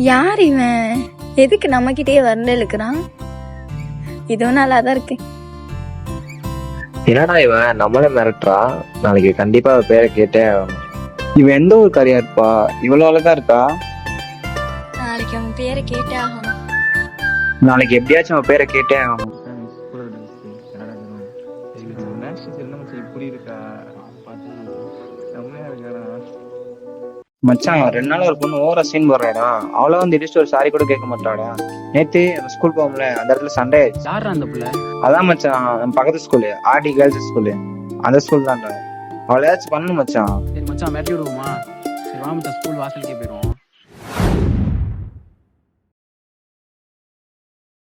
யார் இவன்? எதுக்கு நம்ம கிட்டயே வரல இழுக்கிறான்? இதுவும் நல்லாதான் இருக்கு. என்னடா இவன் நம்மள மிரட்டுறா? நாளைக்கு கண்டிப்பா அவ பேரை கேட்டே ஆகணும். இவன் எந்த ஒரு காரியா இருப்பா? இவ்வளவு அழகா இருக்கா. நாளைக்கு அவன் பேரை கேட்டே ஆகணும். நாளைக்கு எப்படியாச்சும் அவன் பேரை கேட்டே ஆகணும். மச்சான் 2 நாள் ஒரு பொண்ணு ஓவரா சீன் போடுறாடா. அவள வந்து இடிச்சு ஒரு சாரி கூட கேட்க மாட்டாடா. நேத்து ஸ்கூல் போகும்ல, அந்த இடத்துல சண்டே ஆயிடுச்சு. யாரா அந்த புள்ள? அதான் மச்சான், நம்ம பக்கத்து ஸ்கூலு ஆர்டி கேர்ள்ஸ் ஸ்கூலு, அந்த ஸ்கூல் தான்டா. அவளை ஏதாச்சும் பண்ணு மச்சான். சரி மச்சான் மிரட்டி விடுவோமா? சரி வா மச்சான், ஸ்கூல் வாசலுக்கே போயிடுவோம்.